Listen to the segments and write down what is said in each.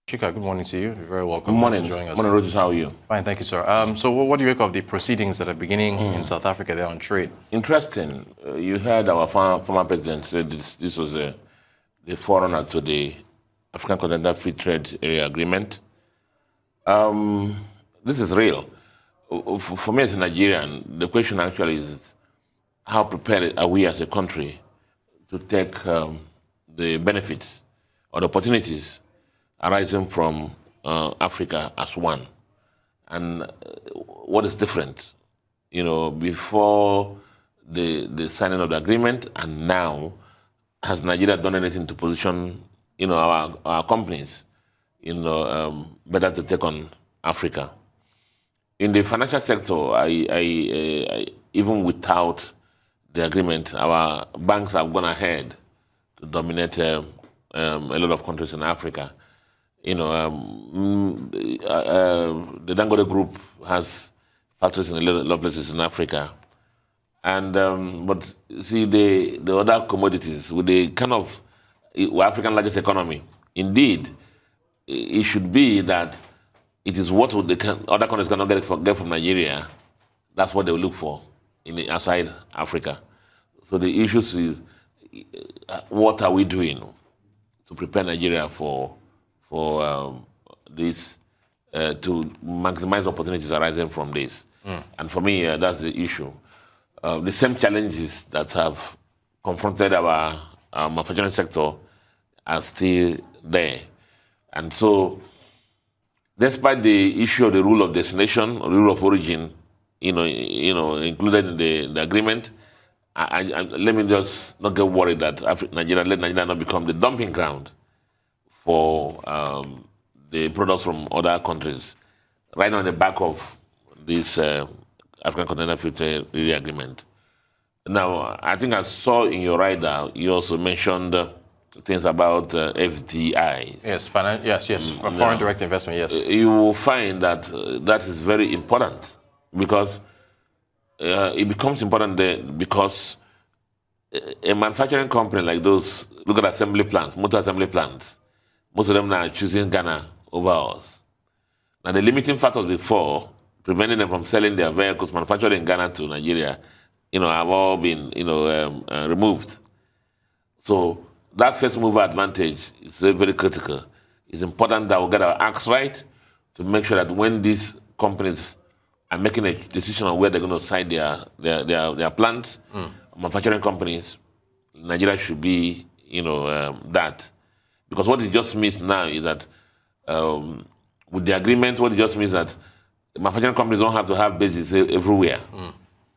Chika, good morning to you. You're very welcome. Good morning. Thanks for joining us. Morning, Rogers. How are you? Fine, thank you, sir. So what do you make of the proceedings that are beginning in South Africa there on trade? Interesting. You heard our former president say this was the forerunner to the African Continental Free Trade Area Agreement. This is real. For me as a Nigerian, the question actually is how prepared are we as a country to take the benefits or the opportunities arising from Africa as one, and what is different, before the signing of the agreement and now. Has Nigeria done anything to position, our companies, better to take on Africa? In the financial sector, I even without the agreement, our banks have gone ahead to dominate a lot of countries in Africa. The Dangote Group has factories in a lot of places in Africa. And but see the other commodities with the kind of African largest economy. Indeed, it should be that it is what the other countries cannot get from Nigeria. That's what they will look for outside Africa. So the issue is what are we doing to prepare Nigeria for this to maximize opportunities arising from this. And for me, that's the issue. The same challenges that have confronted our manufacturing sector are still there. And so, despite the issue of the rule of destination or rule of origin, included in the agreement, let me just not get worried that let Nigeria not become the dumping ground for the products from other countries. Right now, on the back of this African Continental Free Trade Area Agreement. Now, I think I saw in your rider, you also mentioned things about FDIs. Yes, foreign direct investment, yes. You will find that that is very important because it becomes important there because a manufacturing company like those, look at assembly plants, motor assembly plants, most of them now are choosing Ghana over us. Now, the limiting factors before, preventing them from selling their vehicles manufactured in Ghana to Nigeria, have all been, removed. So that first mover advantage is very, very critical. It's important that we get our acts right to make sure that when these companies are making a decision on where they're going to site their plants, manufacturing companies, Nigeria should be, that. Because what it just means now is that with the agreement, what it just means that manufacturing companies don't have to have bases everywhere.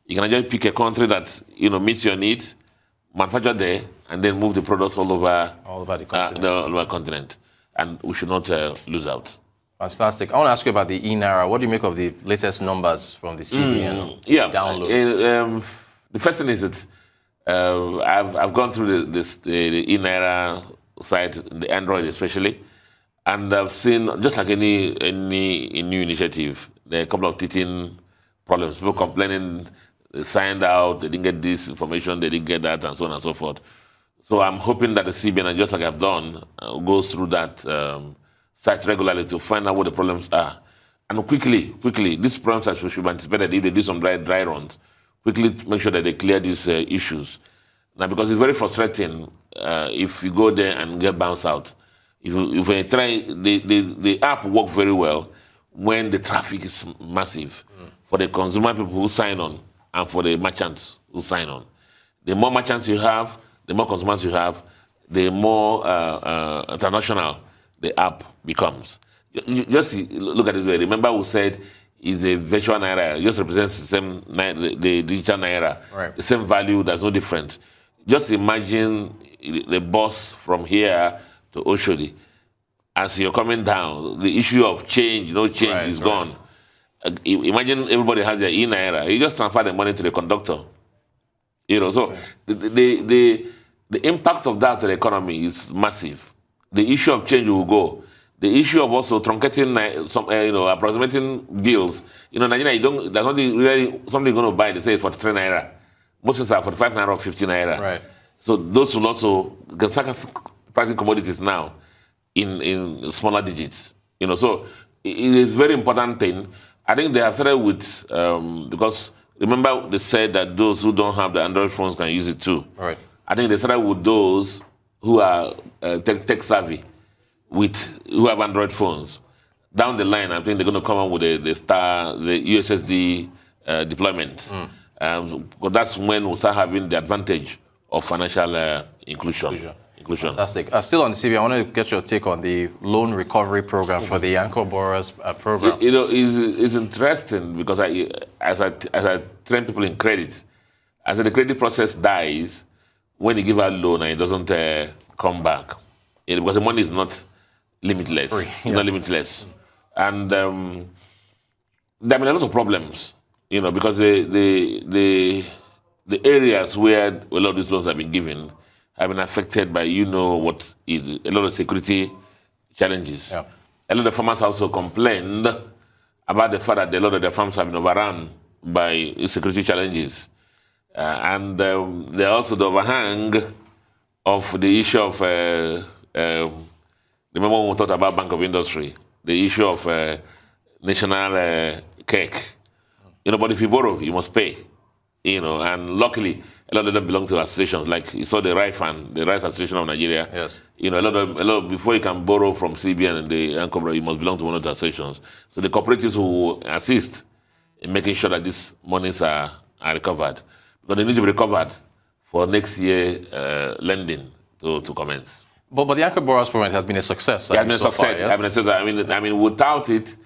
You can just pick a country that meets your needs, manufacture there, and then move the products all over the continent. And we should not lose out. Fantastic. I want to ask you about the e-Naira. What do you make of the latest numbers from the CBN downloads? The first thing is that I've gone through the e-Naira site, the Android especially, and I've seen, just like any new initiative, there are a couple of teething problems. People complaining, they signed out, they didn't get this information, they didn't get that, and so on and so forth. So I'm hoping that the CBN, just like I've done, goes through that site regularly to find out what the problems are. And quickly, these problems should be anticipated if they do some dry runs. Quickly make sure that they clear these issues. Now, because it's very frustrating if you go there and get bounced out. If you try, the app works very well when the traffic is massive for the consumer people who sign on and for the merchants who sign on. The more merchants you have, the more consumers you have, the more international the app becomes. Just look at it this way. Remember we said is a virtual naira. It just represents the same the digital naira. Right. The same value, there's no difference. Just imagine the bus from here to Oshodi. As you're coming down, the issue of change, is gone. Imagine everybody has their e-Naira. You just transfer the money to the conductor. So the impact of that to the economy is massive. The issue of change will go. The issue of also truncating approximating bills. Nigeria, there's not really something you're going to buy. They say 43 naira. Most things are 45 naira or 50 naira. Right. So those will also can start pricing commodities now. in smaller digits. So it is a very important thing. I think they have started with, because remember they said that those who don't have the Android phones can use it too. Right. I think they started with those who are tech savvy, who have Android phones. Down the line, I think they're going to come up with the USSD deployment. Because that's when we'll start having the advantage of financial inclusion. Fantastic. Still on the CB, I want to get your take on the loan recovery program for the anchor borrowers program. It's interesting because as I train people in credit, as the credit process dies, when you give out loan and it doesn't come back, because the money is not limitless. It's not limitless. And there have been a lot of problems, because the areas where a lot of these loans have been given have been affected by, what is a lot of security challenges. Yeah. A lot of farmers also complained about the fact that a lot of their farms have been overrun by security challenges. And there are also the overhang of the issue of, remember when we talked about Bank of Industry, the issue of national cake. But if you borrow, you must pay. And luckily, a lot of them belong to associations, like you saw the RIFAN, the Rice Association of Nigeria. Yes. A lot of before you can borrow from CBN and the anchor, you must belong to one of the associations. So the cooperatives will assist in making sure that these monies are recovered. But they need to be recovered for next year lending to commence. But the anchor borrowers program has been a success. It has been a success. Yes? I mean, without it,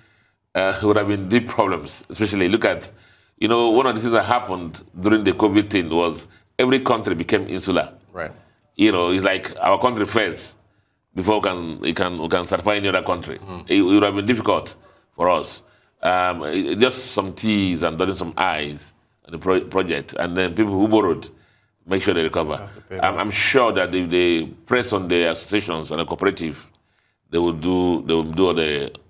it would have been deep problems. Especially look at, one of the things that happened during the COVID thing was every country became insular. Right. It's like our country first before we can certify any other country. It would have been difficult for us. Just some T's and dotting some I's on the project, and then people who borrowed make sure they recover. I'm sure that if they press on the associations and the cooperative, they will do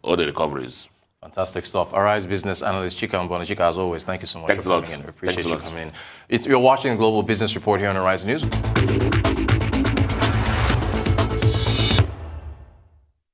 all the recoveries. Fantastic stuff. Arise business analyst Chika Mbona. Chika, as always, thank you so much for coming in. We appreciate you coming in. You're watching the Global Business Report here on Arise News.